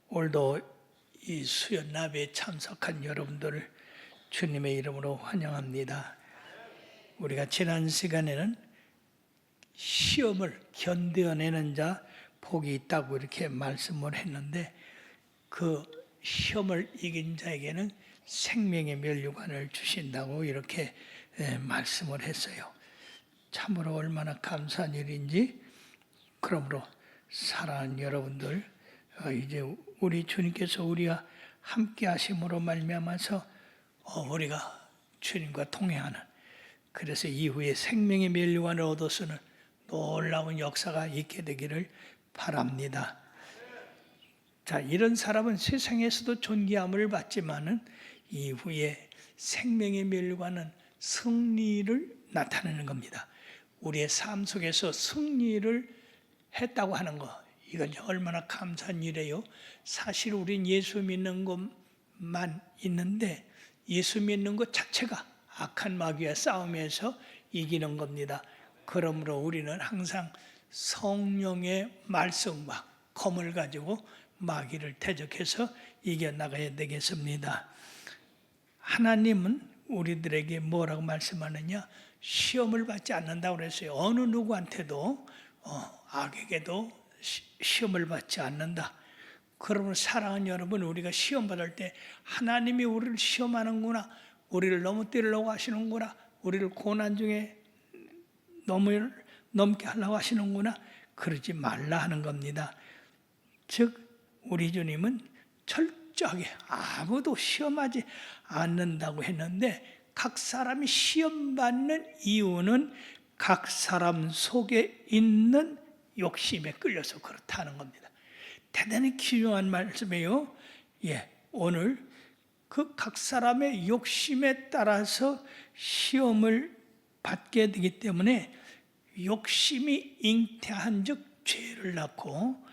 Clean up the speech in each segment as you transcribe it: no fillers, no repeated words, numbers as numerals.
오늘도 이 수요 나비에 참석한 여러분들을 주님의 이름으로 환영합니다. 우리가 지난 시간에는 시험을 견뎌내는 자 복이 있다고 이렇게 말씀을 했는데, 그 시험을 이긴 자에게는 생명의 면류관을 주신다고 이렇게 말씀을 했어요. 참으로 얼마나 감사한 일인지. 그러므로 사랑하는 여러분들, 이제 우리 주님께서 우리와 함께 하심으로 말미암아서 우리가 주님과 동행하는, 그래서 이후에 생명의 면류관을 얻어서는 놀라운 역사가 있게 되기를 바랍니다. 자, 이런 사람은 세상에서도 존귀함을 받지만은 이후에 생명의 면류관은 승리를 나타내는 겁니다. 우리의 삶 속에서 승리를 했다고 하는 것, 이건 얼마나 감사한 일이에요. 사실 우린 예수 믿는 것만 있는데, 예수 믿는 것 자체가 악한 마귀와 싸움에서 이기는 겁니다. 그러므로 우리는 항상 성령의 말씀과 검을 가지고 마귀를 대적해서 이겨나가야 되겠습니다. 하나님은 우리들에게 뭐라고 말씀하느냐? 시험을 받지 않는다고 그랬어요. 어느 누구한테도, 악에게도 시험을 받지 않는다. 그러면 사랑하는 여러분, 우리가 시험 받을 때 하나님이 우리를 시험하는구나, 우리를 넘어뜨리려고 하시는구나, 우리를 고난 중에 넘게 하려고 하시는구나, 그러지 말라 하는 겁니다. 즉 우리 주님은 철저하게 아무도 시험하지 않는다고 했는데, 각 사람이 시험받는 이유는 각 사람 속에 있는 욕심에 끌려서 그렇다는 겁니다. 대단히 귀중한 말씀이에요. 오늘 그 각 사람의 욕심에 따라서 시험을 받게 되기 때문에, 욕심이 잉태한 즉 죄를 낳고,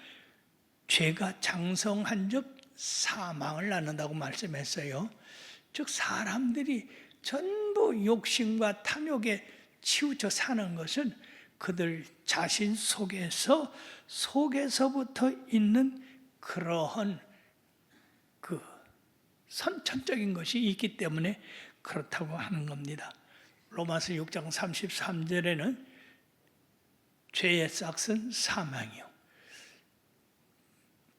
죄가 장성한 즉 사망을 낳는다고 말씀했어요. 즉 사람들이 전부 욕심과 탐욕에 치우쳐 사는 것은 그들 자신 속에서부터 있는 그러한 그 선천적인 것이 있기 때문에 그렇다고 하는 겁니다. 로마서 6장 33절에는 죄의 싹은 사망이요,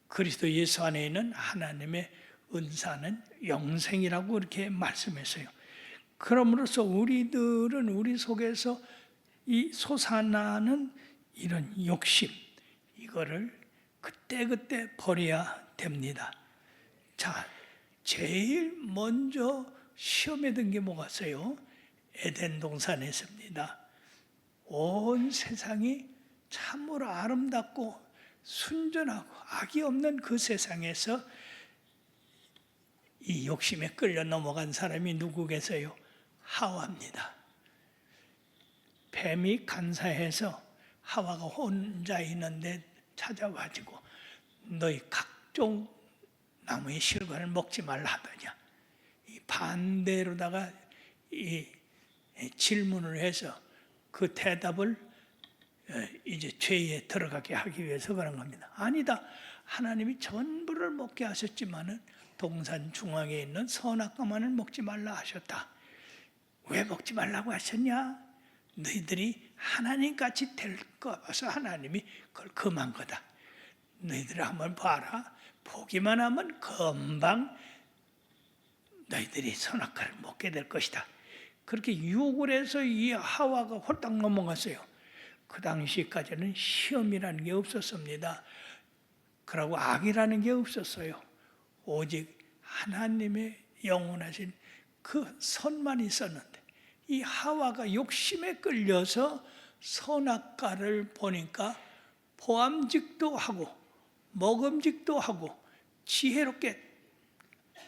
그리스도 예수 안에 있는 하나님의 은사는 영생이라고 이렇게 말씀했어요. 그럼으로써 우리들은 우리 속에서 이 솟아나는 이런 욕심, 이거를 그때그때 버려야 됩니다. 자, 제일 먼저 시험에 든 게 뭐겠어요? 에덴 동산에서입니다. 온 세상이 참으로 아름답고 순전하고 악이 없는 그 세상에서 이 욕심에 끌려 넘어간 사람이 누구겠어요? 하와입니다. 뱀이 간사해서 하와가 혼자 있는데 찾아와가지고 너희 각종 나무의 실과를 먹지 말라 하더냐. 이 반대로다가 이 질문을 해서 그 대답을 이제 죄에 들어가게 하기 위해서 그런 겁니다. 아니다, 하나님이 전부를 먹게 하셨지만은 동산 중앙에 있는 선악과만을 먹지 말라 하셨다. 왜 먹지 말라고 하셨냐? 너희들이 하나님같이 될까 봐서 하나님이 그걸 금한 거다. 너희들이 한번 봐라. 보기만 하면 금방 너희들이 선악과를 먹게 될 것이다. 그렇게 유혹을 해서 이 하와가 홀딱 넘어갔어요. 그 당시까지는 시험이라는 게 없었습니다. 그러고 악이라는 게 없었어요. 오직 하나님의 영원하신 그 선만 있었는데, 이 하와가 욕심에 끌려서 선악과를 보니까 보암직도 하고 먹음직도 하고 지혜롭게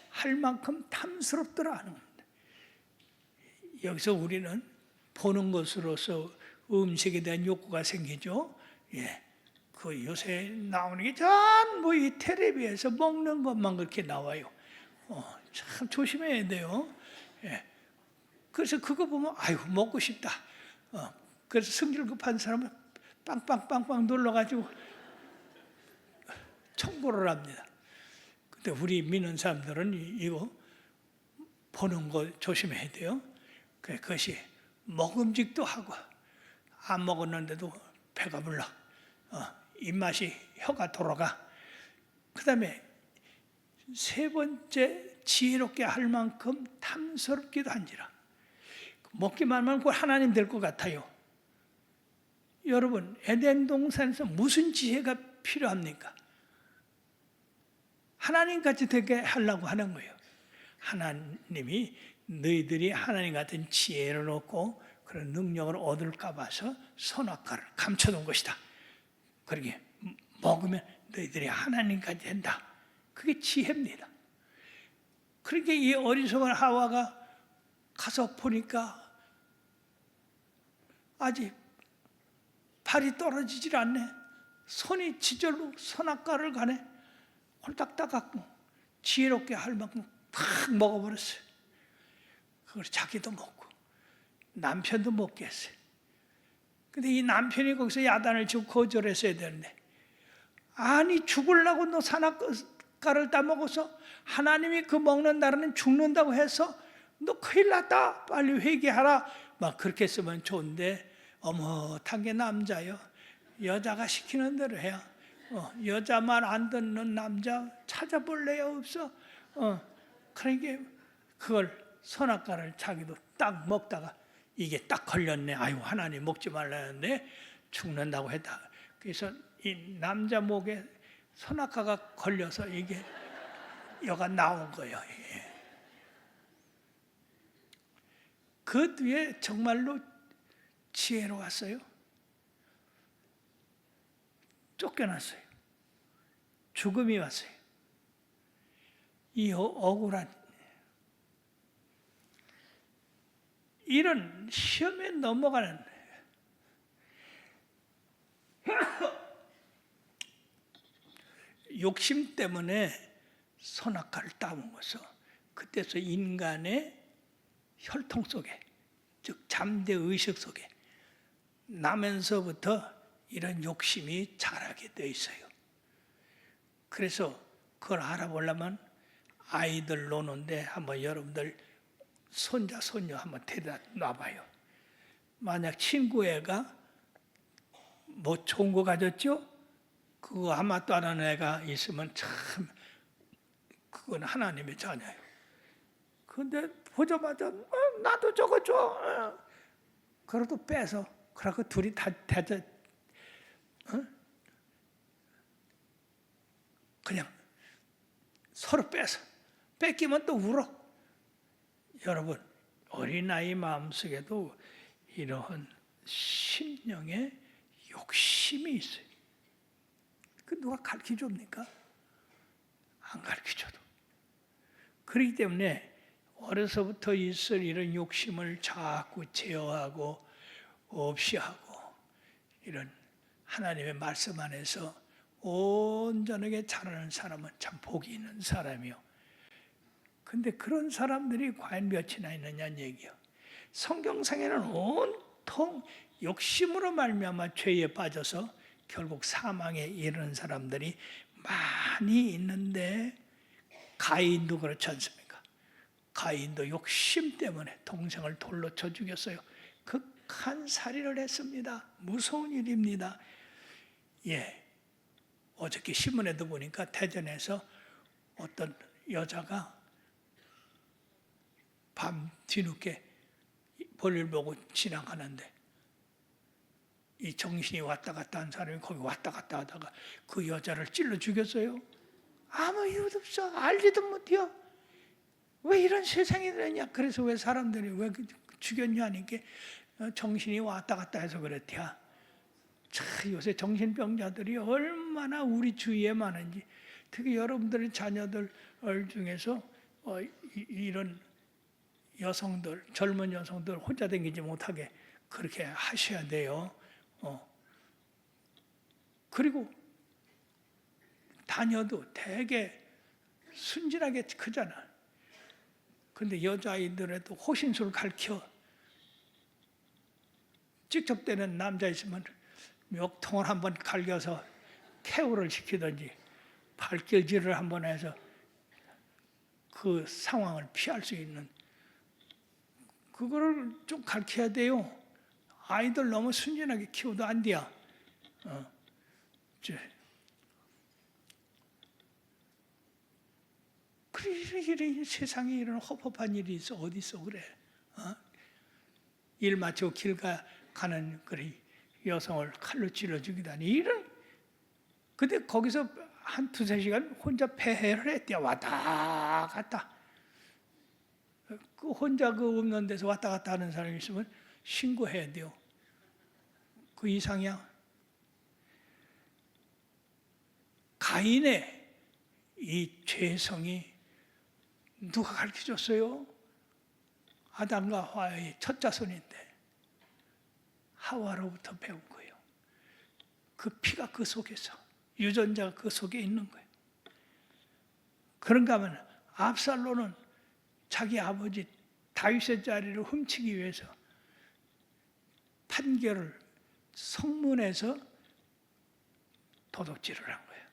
할 만큼 탐스럽더라 하는 겁니다. 여기서 우리는 보는 것으로서 음식에 대한 욕구가 생기죠. 그 요새 나오는 게 전부 이 텔레비에서 먹는 것만 그렇게 나와요. 참 조심해야 돼요. 그래서 그거 보면 아이고 먹고 싶다. 그래서 성질 급한 사람은 빵빵빵빵 눌러가지고 청구를 합니다. 근데 우리 믿는 사람들은 이거 보는 거 조심해야 돼요. 그것이 먹음직도 하고 안 먹었는데도 배가 불러. 입맛이 혀가 돌아가. 그 다음에 세 번째 지혜롭게 할 만큼 탐스럽기도 한지라. 먹기만 하면 하나님 될 것 같아요. 여러분 에덴 동산에서 무슨 지혜가 필요합니까? 하나님같이 되게 하려고 하는 거예요. 하나님이 너희들이 하나님 같은 지혜를 얻고 그런 능력을 얻을까 봐서 선악과를 감춰놓은 것이다. 그러게 먹으면 너희들이 하나님까지 된다. 그게 지혜입니다. 그렇게 이 어리석은 하와가 가서 보니까 아직 발이 떨어지질 않네. 손이 지절로 선악과를 가네. 홀딱 따갖고 지혜롭게 할 만큼 탁 먹어버렸어요. 그걸 자기도 먹고 남편도 먹게 했어요. 근데 이 남편이 거기서 야단을 치고 거절했어야 되는데, 아니 죽으려고 너 선악과를 따먹어서 하나님이 그 먹는 날에는 죽는다고 해서 너 큰일 났다, 빨리 회개하라, 막 그렇게 했으면 좋은데 어머한 게 남자요. 여자가 시키는 대로 해야. 여자 말 안 듣는 남자 찾아볼래요? 없어. 그러니까 그걸 선악과를 자기도 딱 먹다가 이게 딱 걸렸네. 아유, 하나님 먹지 말라는데 죽는다고 했다. 그래서 이 남자 목에 선악과가 걸려서 이게 여가 나온 거예요. 그 뒤에 정말로 지혜로웠어요. 쫓겨났어요. 죽음이 왔어요. 이 억울한 이런 시험에 넘어가는 욕심 때문에 선악과를 따먹어서 그때서 인간의 혈통 속에, 즉 잠재 의식 속에 나면서부터 이런 욕심이 자라게 돼 있어요. 그래서 그걸 알아보려면 아이들 노는데 한번 여러분들 손자 손녀 한번 데려다 놔봐요. 만약 친구 애가 뭐 좋은 거 가졌죠? 그거 아마 따는 애가 있으면 참 그건 하나님의 자녀예요. 근데 보자마자 나도 저거 줘. 그래도 빼서 그러고 둘이 다 대자 그냥 서로 빼서 뺏기면 또 울어. 여러분 어린아이 마음속에도 이러한 심령의 욕심이 있어요. 그 누가 가르쳐 줍니까? 안 가르쳐 줘도. 그렇기 때문에 어려서부터 있을 이런 욕심을 자꾸 제어하고 없이 하고 이런 하나님의 말씀 안에서 온전하게 자라는 사람은 참 복이 있는 사람이요. 근데 그런 사람들이 과연 몇이나 있느냐는 얘기요. 성경상에는 온통 욕심으로 말미암아 죄에 빠져서 결국 사망에 이르는 사람들이 많이 있는데, 가인도 그렇지 않습니까? 가인도 욕심 때문에 동생을 돌로 쳐 죽였어요. 극한 살인을 했습니다. 무서운 일입니다. 어저께 신문에도 보니까 대전에서 어떤 여자가 밤 뒤늦게 볼일 보고 지나가는데 이 정신이 왔다 갔다 한 사람이 거기 왔다 갔다 하다가 그 여자를 찔러 죽였어요. 아무 이유도 없어. 알지도 못해요. 왜 이런 세상이 되냐. 그래서 왜 사람들이 왜 죽였냐 하니까 정신이 왔다 갔다 해서 그랬대요. 참 요새 정신병자들이 얼마나 우리 주위에 많은지. 특히 여러분들의 자녀들 중에서 이런 여성들, 젊은 여성들 혼자 다니지 못하게 그렇게 하셔야 돼요. 그리고 자녀도 되게 순진하게 크잖아. 근데 여자아이들에도 호신술 가르쳐. 직접 되는 남자 있으면 멱통을 한번 갈겨서 케어를 시키든지 발길질을 한번 해서 그 상황을 피할 수 있는 그거를 좀 가르쳐야 돼요. 아이들 너무 순진하게 키워도 안 돼요. 그래 세상에 이런 허법한 일이 있어 어디 있어 그래? 일 마치고 길 가는 그래 여성을 칼로 찔러 죽이다니 이런. 근데 거기서 한 두세 시간 혼자 폐해를 했대요. 왔다 갔다. 그 혼자 그 없는 데서 왔다 갔다 하는 사람이 있으면 신고해야 돼요. 그 이상이야. 가인의 이 죄성이 누가 가르쳐줬어요? 아담과 하와의 첫 자손인데 하와로부터 배운 거예요. 그 피가 그 속에서, 유전자가 그 속에 있는 거예요. 그런가 하면 압살롬은 자기 아버지 다윗의 자리를 훔치기 위해서 판결을 성문에서 도둑질을 한 거예요.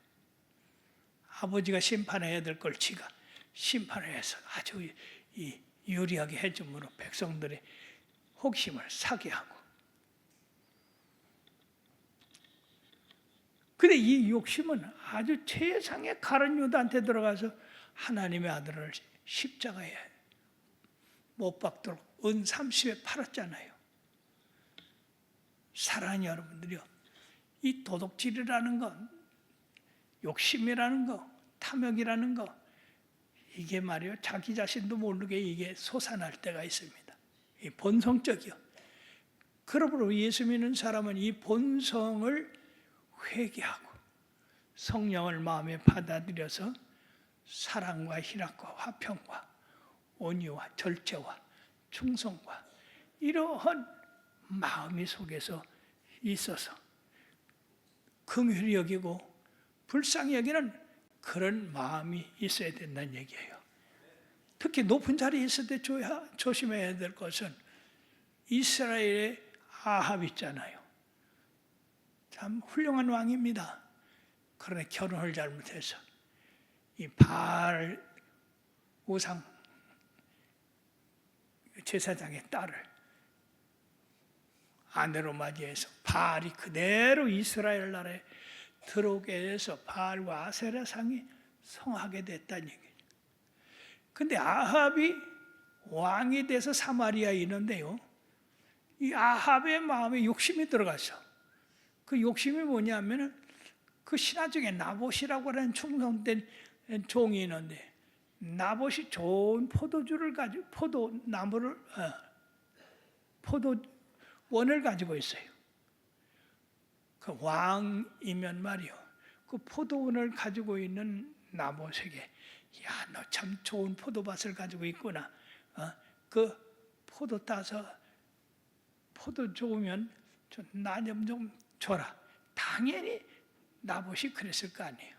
아버지가 심판해야 될 걸 지가 심판을 해서 아주 유리하게 해줌으로 백성들의 호기심을 사게 하고. 근데 이 욕심은 아주 최상의 가룟 유다한테 들어가서 하나님의 아들을 십자가에 못 박도록 은 30에 팔았잖아요. 사랑하는 여러분들이요, 이 도둑질이라는 건, 욕심이라는 거, 탐욕이라는 거, 이게 말이요 자기 자신도 모르게 이게 솟아날 때가 있습니다. 이 본성적이요. 그러므로 예수 믿는 사람은 이 본성을 회개하고 성령을 마음에 받아들여서 사랑과 희락과 화평과 온유와 절제와 충성과 이러한 마음이 속에서 있어서 긍휼히 여기고 불쌍히 여기는 그런 마음이 있어야 된다는 얘기예요. 특히 높은 자리에 있을 때 조심해야 될 것은 이스라엘의 아합 있잖아요. 참 훌륭한 왕입니다. 그러나 결혼을 잘못해서 이 바알 우상 제사장의 딸을 아내로 맞이해서 바알이 그대로 이스라엘 나라에 들어오게 해서 바알과 아세라 상이 성하게 됐다는 얘기죠. 근데 아합이 왕이 돼서 사마리아에 있는데요, 이 아합의 마음에 욕심이 들어가서, 그 욕심이 뭐냐면은 그 신하 중에 나봇이라고 하는 충성된 종이 있는데, 나봇이 좋은 포도주를 가지고 포도원을 가지고 있어요. 그 왕이면 말이요, 그 포도원을 가지고 있는 나봇에게, 야, 너 참 좋은 포도밭을 가지고 있구나. 그 포도 따서 포도 좋으면 나 좀 줘라. 당연히 나봇이 그랬을 거 아니에요.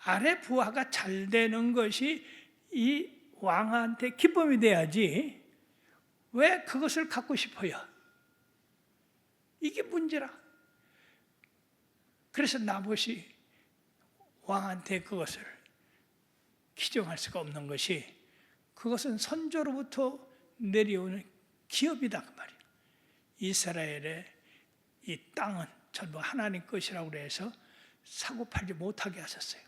아래 부하가 잘 되는 것이 이 왕한테 기쁨이 돼야지 왜 그것을 갖고 싶어요? 이게 문제라. 그래서 나봇이 왕한테 그것을 기정할 수가 없는 것이, 그것은 선조로부터 내려오는 기업이다 그 말이에요. 이스라엘의 이 땅은 전부 하나님 것이라고 해서 사고 팔지 못하게 하셨어요.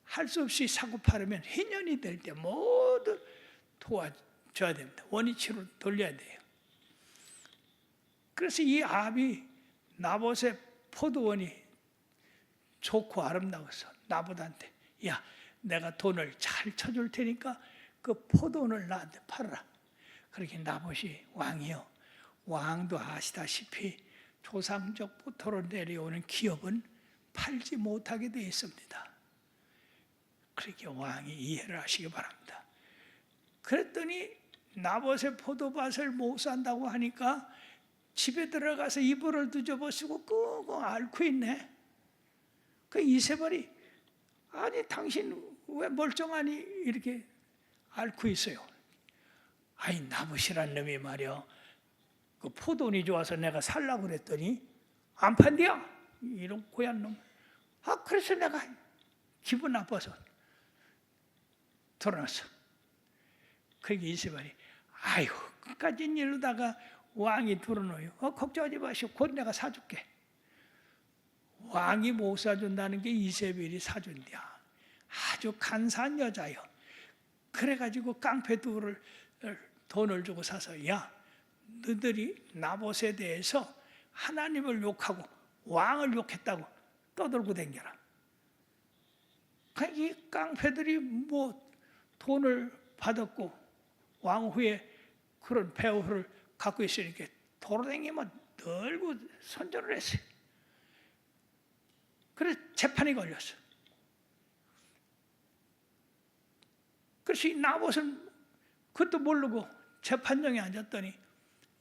할 수 없이 사고 팔으면 해년이 될 때 모두 도와줘야 됩니다. 원위치로 돌려야 돼요. 그래서 이 아합이 나봇의 포도원이 좋고 아름다워서 나봇한테, 야, 내가 돈을 잘 쳐줄 테니까 그 포도원을 나한테 팔아라. 그렇게 나봇이 왕이요, 왕도 아시다시피 조상적부터 내려오는 기업은 팔지 못하게 되어 있습니다. 그렇게 왕이 이해를 하시기 바랍니다. 그랬더니 나봇의 포도밭을 못 산다고 하니까 집에 들어가서 이불을 뒤집어쓰고 끙끙 앓고 있네. 그 이세벨이, 아니 당신 왜 멀쩡하니 이렇게 앓고 있어요? 아니 나봇이란 놈이 말이야, 그 포도원이 좋아서 내가 살라고 그랬더니 안 판대요. 이런 고얀 놈. 그래서 내가 기분 나빠서 돌아왔어. 그러니까 이세벨이 아이고 끝까지 이러다가 왕이 들어놓요. 걱정하지 마시오. 곧 내가 사줄게. 왕이 못 사준다는 게 이세벨이 사준대야. 아주 간사한 여자요. 그래가지고 깡패들을 돈을 주고 사서 야 너희들이 나봇에 대해서 하나님을 욕하고 왕을 욕했다고 떠들고 댕겨라. 이 깡패들이 뭐 돈을 받았고 왕 후에 그런 배우를 갖고 있으니까 돌아다니면 널고 선전을 했어요. 그래서 재판이 걸렸어. 그래서 이 나봇은 그것도 모르고 재판정에 앉았더니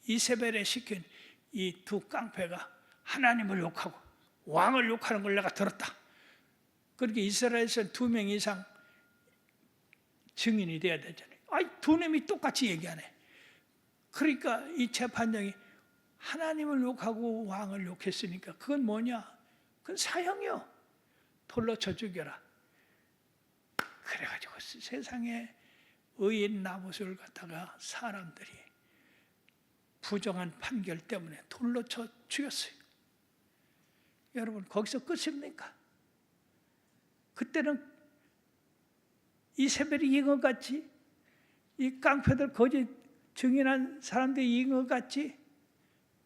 이세벨에 시킨 이 두 깡패가 하나님을 욕하고 왕을 욕하는 걸 내가 들었다. 그렇게 이스라엘에서 2명 이상 증인이 돼야 되잖아요. 두 놈이 똑같이 얘기하네. 그러니까 이 재판정이 하나님을 욕하고 왕을 욕했으니까 그건 뭐냐? 그건 사형이요. 돌로 쳐 죽여라. 그래가지고 세상에 의인 나봇을 갖다가 사람들이 부정한 판결 때문에 돌로 쳐 죽였어요. 여러분 거기서 끝입니까? 그때는 이세벨이 이긴 것 같지? 이 깡패들 거짓 증인한 사람들이 이긴 것 같지?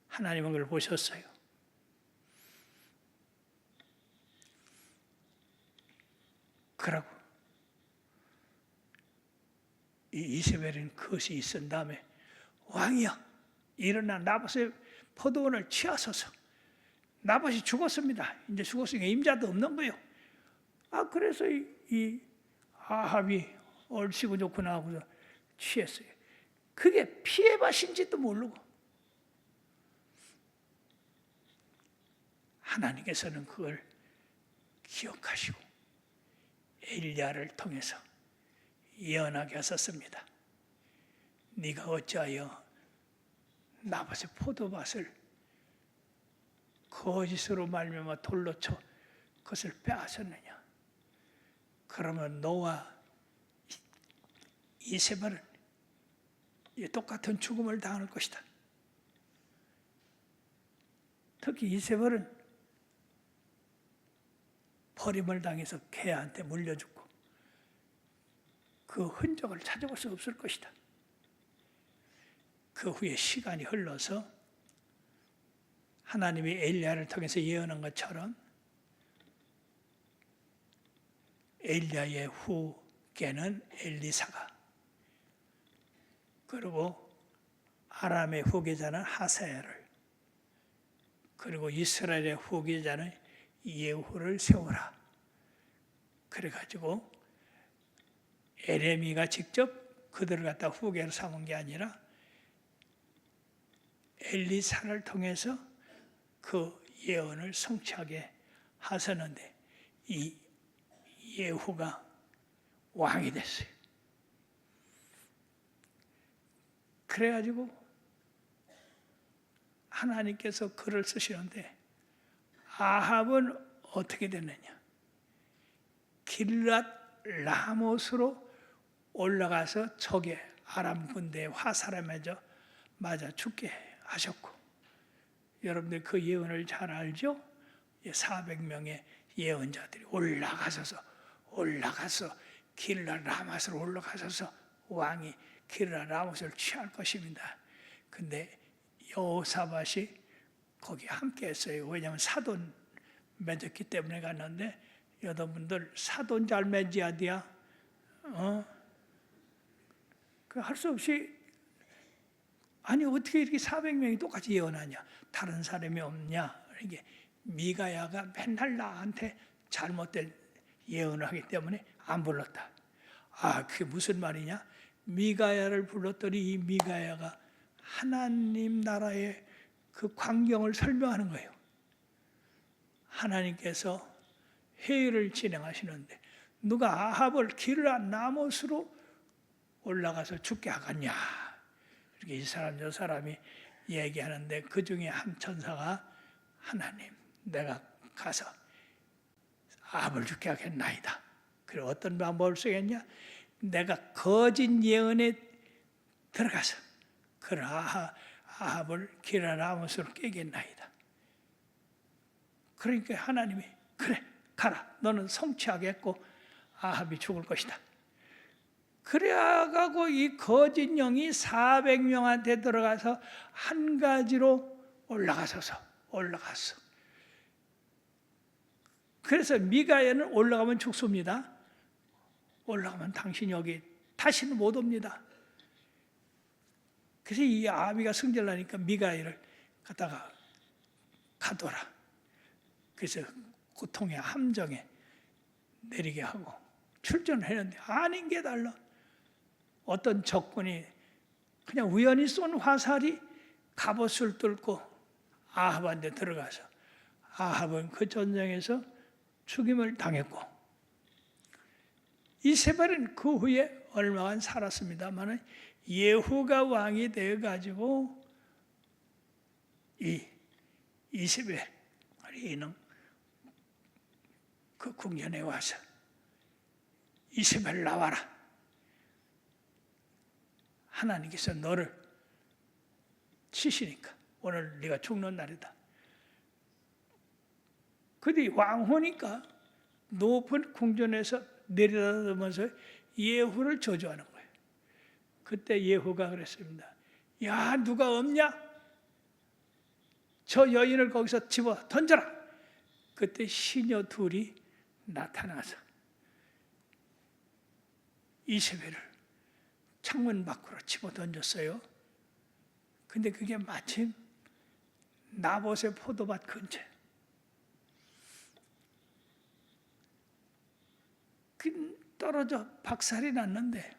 하나님은 그걸 보셨어요. 그러고 이 이세벨은 그것이 있은 다음에 왕이여 일어나 나봇의 포도원을 취하소서. 나봇이 죽었습니다. 이제 죽었으니까 임자도 없는 거예요. 그래서 이 아합이 얼씨구 좋고 나하고서 취했어요. 그게 피해밭인지도 모르고 하나님께서는 그걸 기억하시고 엘리야를 통해서 예언하게 하셨습니다. 네가 어찌하여 나봇의 포도밭을 거짓으로 말미암아 돌로 쳐 그것을 빼앗았느냐? 그러면 너와 이세벨은 똑같은 죽음을 당할 것이다. 특히 이세벨은 버림을 당해서 개한테 물려 죽고 그 흔적을 찾아볼 수 없을 것이다. 그 후에 시간이 흘러서 하나님이 엘리야를 통해서 예언한 것처럼 엘리야의 후계는 엘리사가, 그리고 아람의 후계자는 하사야를, 그리고 이스라엘의 후계자는 예후를 세우라. 그래가지고 에레미가 직접 그들을 갖다 후계로 삼은 게 아니라 엘리사를 통해서 그 예언을 성취하게 하셨는데 이 예후가 왕이 됐어요. 그래가지고 하나님께서 글을 쓰시는데 아합은 어떻게 됐느냐? 길랏 라못으로 올라가서 적의 아람 군대에 화살에 맞아 죽게 하셨고, 여러분들 그 예언을 잘 알죠? 400명의 예언자들이 올라가서 길랏 라못으로 올라가서 왕이 길랏 라못을 취할 것입니다. 근데 여호사밧이 거기 함께 했어요. 왜냐하면 사돈 맺었기 때문에 갔는데, 여러분들 사돈 잘 맺어야 돼야 그 할 수 없이, 아니 어떻게 이렇게 400명이 똑같이 예언하냐? 다른 사람이 없냐? 이게 미가야가 맨날 나한테 잘못된 예언을 하기 때문에 안 불렀다. 그게 무슨 말이냐? 미가야를 불렀더니 이 미가야가 하나님 나라의 그 광경을 설명하는 거예요. 하나님께서 회의를 진행하시는데 누가 아합을 길랏 라못으로 올라가서 죽게 하겠냐? 이렇게 이 사람 저 사람이 얘기하는데 그 중에 한 천사가 하나님, 내가 가서 아합을 죽게 하겠나이다. 그리고 어떤 방법을 쓰겠냐? 내가 거짓 예언에 들어가서 그 아합을 기라라못으로 깨겠나이다. 그러니까 하나님이 그래 가라, 너는 성취하겠고 아합이 죽을 것이다. 그래가고 이 거짓 영이 400명한테 들어가서 한 가지로 올라갔어. 그래서 미가야는 올라가면 죽습니다. 올라가면 당신이 여기 다시는 못 옵니다. 그래서 이 아비가 승질나니까 미가야를 갖다가 가둬라. 그래서 고통의 함정에 내리게 하고 출전을 했는데 아닌 게 달라. 어떤 적군이 그냥 우연히 쏜 화살이 갑옷을 뚫고 아합한테 들어가서 아합은 그 전쟁에서 죽임을 당했고, 이세벨은 그 후에 얼마간 살았습니다만 예후가 왕이 되어가지고 이 이세벨이는 그 궁전에 와서 이세벨 나와라. 하나님께서 너를 치시니까 오늘 네가 죽는 날이다. 그들이 왕후니까 높은 궁전에서 내려다보면서 예후를 저주하는 거예요. 그때 예후가 그랬습니다. 야, 누가 없냐? 저 여인을 거기서 집어 던져라. 그때 시녀 둘이 나타나서 이세벨을 창문 밖으로 집어 던졌어요. 근데 그게 마침 나봇의 포도밭 근처에 떨어져 박살이 났는데,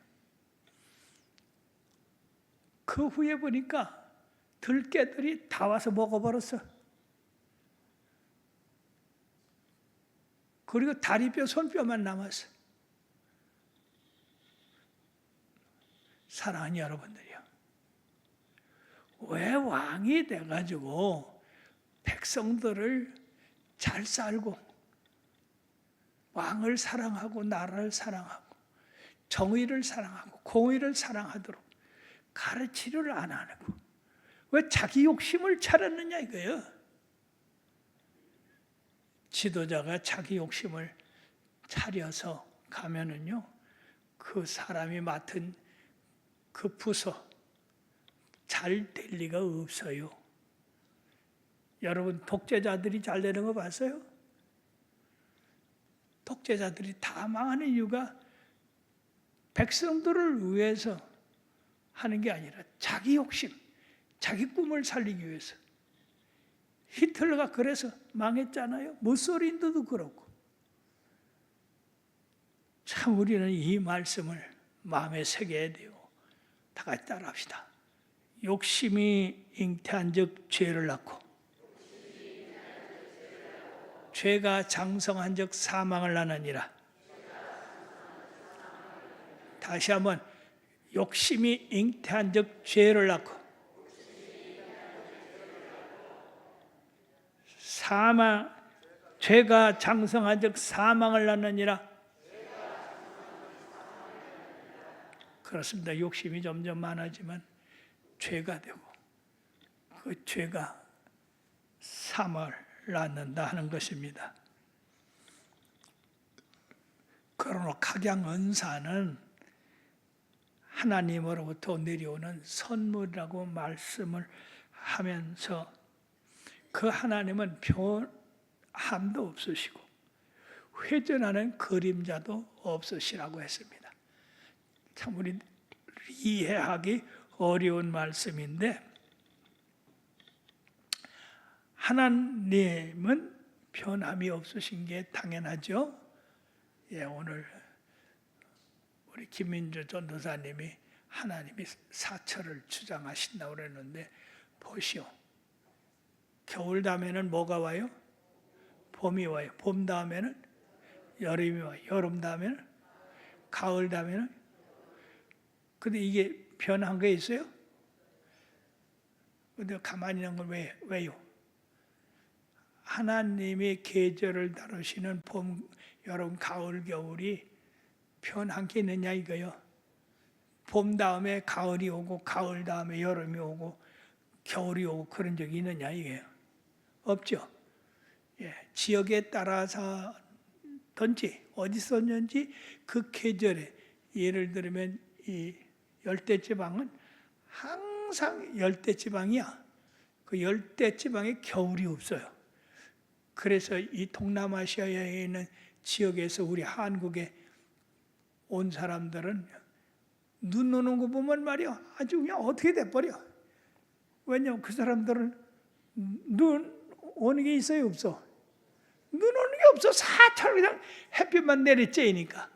그 후에 보니까 들깨들이 다 와서 먹어버렸어. 그리고 다리뼈, 손뼈만 남았어. 사랑하는 여러분들이요, 왜 왕이 돼가지고 백성들을 잘 살고 왕을 사랑하고 나라를 사랑하고 정의를 사랑하고 공의를 사랑하도록 가르치를 안 하고 왜 자기 욕심을 차렸느냐 이거예요. 지도자가 자기 욕심을 차려서 가면은요, 그 사람이 맡은 그 부서 잘 될 리가 없어요. 여러분, 독재자들이 잘 되는 거 봤어요? 독재자들이 다 망하는 이유가 백성들을 위해서 하는 게 아니라 자기 욕심, 자기 꿈을 살리기 위해서. 히틀러가 그래서 망했잖아요. 무소린도 그렇고. 참 우리는 이 말씀을 마음에 새겨야 돼요. 다 같이 따라합시다. 욕심이 잉태한 즉 죄를 낳고, 죄가 장성한 즉 사망을 낳느니라. 다시 한번, 욕심이 잉태한 즉 죄를 낳고 죄가 장성한 즉 사망을 낳느니라. 그렇습니다. 욕심이 점점 많아지면 죄가 되고 그 죄가 사망을 낳는다 하는 것입니다. 그러나 각양 은사는 하나님으로부터 내려오는 선물이라고 말씀을 하면서, 그 하나님은 변함도 없으시고 회전하는 그림자도 없으시라고 했습니다. 참 우리 이해하기 어려운 말씀인데, 하나님은 변함이 없으신 게 당연하죠. 오늘 우리 김민주 전도사님이 하나님이 사철을 주장하신다고 그랬는데, 보시오, 겨울 다음에는 뭐가 와요? 봄이 와요. 봄 다음에는 여름이 와요. 여름 다음에는 가을 다음에는. 근데 이게 변한 게 있어요? 근데 가만히 있는 건 왜요? 하나님이 계절을 다루시는 봄, 여러분 가을 겨울이 편한 게 있느냐 이거요. 봄 다음에 가을이 오고 가을 다음에 여름이 오고 겨울이 오고 그런 적이 있느냐 이게요. 없죠. 예, 지역에 따라서든지 어디서 든지 그 계절에, 예를 들면 이 열대지방은 항상 열대지방이야. 그 열대지방에 겨울이 없어요. 그래서 이 동남아시아에 있는 지역에서 우리 한국에 온 사람들은 눈 오는 거 보면 말이야 아주 그냥 어떻게 돼버려. 왜냐하면 그 사람들은 눈 오는 게 있어요 없어? 눈 오는 게 없어. 사철 그냥 햇빛만 내리쬐니까.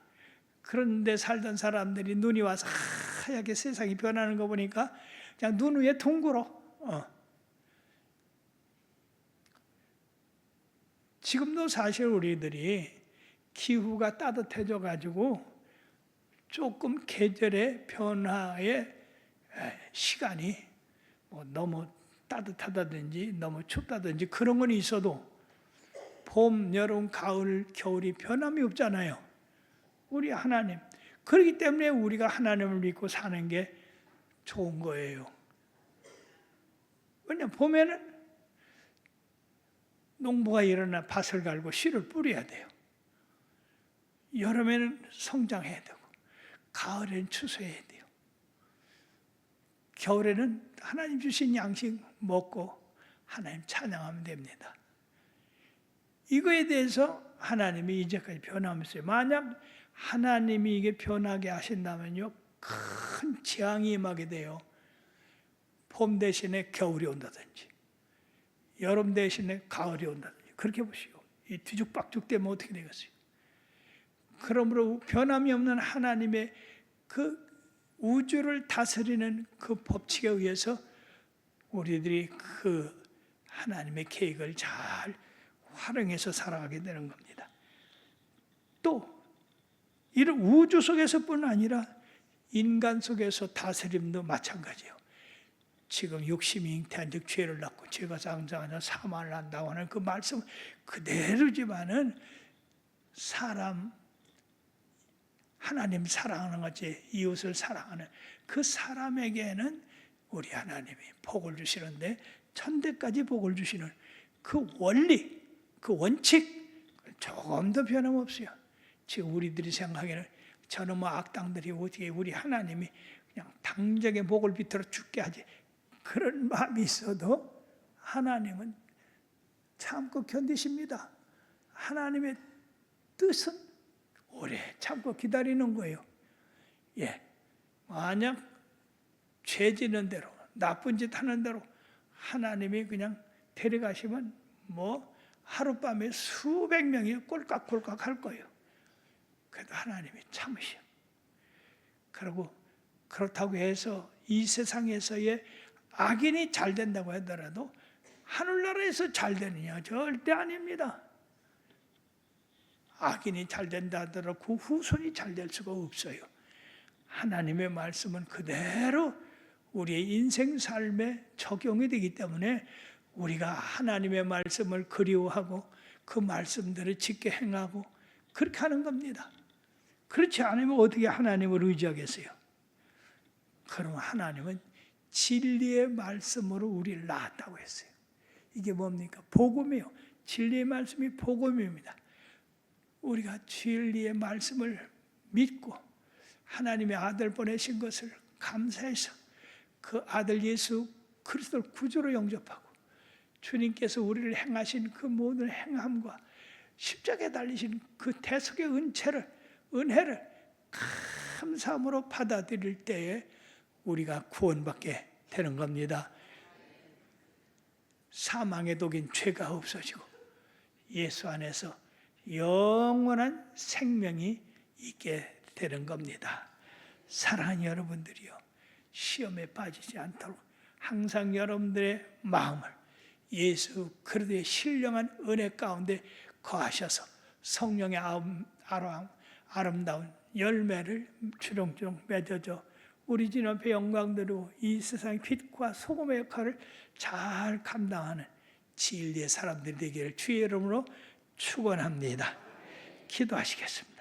그런데 살던 사람들이 눈이 와서 하얗게 세상이 변하는 거 보니까 그냥 눈 위에 둥글어. 지금도 사실 우리들이 기후가 따뜻해져 가지고 조금 계절의 변화의 시간이 뭐 너무 따뜻하다든지 너무 춥다든지 그런 건 있어도 봄, 여름, 가을, 겨울이 변함이 없잖아요. 우리 하나님. 그렇기 때문에 우리가 하나님을 믿고 사는 게 좋은 거예요. 왜냐하면 봄에는 농부가 일어나 밭을 갈고 씨를 뿌려야 돼요. 여름에는 성장해야 되고 가을에는 추수해야 돼요. 겨울에는 하나님 주신 양식 먹고 하나님 찬양하면 됩니다. 이거에 대해서 하나님이 이제까지 변함없어요. 만약 하나님이 이게 변하게 하신다면요, 큰 재앙이 임하게 돼요. 봄 대신에 겨울이 온다든지 여름 대신에 가을이 온다든지 그렇게 보시오. 이 뒤죽박죽 되면 어떻게 되겠어요? 그러므로 변함이 없는 하나님의 그 우주를 다스리는 그 법칙에 의해서 우리들이 그 하나님의 계획을 잘 활용해서 살아가게 되는 겁니다. 또 이런 우주 속에서뿐 아니라 인간 속에서 다스림도 마찬가지예요. 지금 욕심이 잉태한 즉 죄를 낳고 죄가 장자하냐 사망을 한다고 하는 그 말씀 그대로지만은 사람 하나님 사랑하는 것이 이웃을 사랑하는 그 사람에게는 우리 하나님이 복을 주시는데 천대까지 복을 주시는 그 원리, 그 원칙 조금도 변함없어요. 지금 우리들이 생각하기에는 저놈의 악당들이 어떻게 우리 하나님이 그냥 당장에 복을 비틀어 죽게 하지 그런 마음이 있어도 하나님은 참고 견디십니다. 하나님의 뜻은 오래 참고 기다리는 거예요. 예, 만약 죄 지는 대로 나쁜 짓 하는 대로 하나님이 그냥 데려가시면 뭐 하룻밤에 수백 명이 꼴깍꼴깍 할 거예요. 그래도 하나님이 참으셔. 그리고 그렇다고 해서 이 세상에서의 악인이 잘 된다고 하더라도 하늘나라에서 잘 되느냐? 절대 아닙니다. 악인이 잘 된다 하더라도 그 후손이 잘 될 수가 없어요. 하나님의 말씀은 그대로 우리의 인생 삶에 적용이 되기 때문에 우리가 하나님의 말씀을 그리워하고 그 말씀들을 지켜 행하고 그렇게 하는 겁니다. 그렇지 않으면 어떻게 하나님을 의지하겠어요? 그러면 하나님은 진리의 말씀으로 우리를 낳았다고 했어요. 이게 뭡니까? 복음이요. 진리의 말씀이 복음입니다. 우리가 진리의 말씀을 믿고 하나님의 아들 보내신 것을 감사해서 그 아들 예수 그리스도를 구주로 영접하고 주님께서 우리를 행하신 그 모든 행함과 십자가에 달리신 그 대속의 은혜를 감사함으로 받아들일 때에 우리가 구원받게 되는 겁니다. 사망의 독인 죄가 없어지고 예수 안에서 영원한 생명이 있게 되는 겁니다. 사랑하는 여러분들이요, 시험에 빠지지 않도록 항상 여러분들의 마음을 예수 그리스도의 신령한 은혜 가운데 거하셔서 성령의 아름다운 열매를 주렁주렁 맺어줘 우리 주 앞에 영광대로 이 세상의 빛과 소금의 역할을 잘 감당하는 진리의 사람들이 되기를 주의 이름으로 축원합니다. 기도하시겠습니다.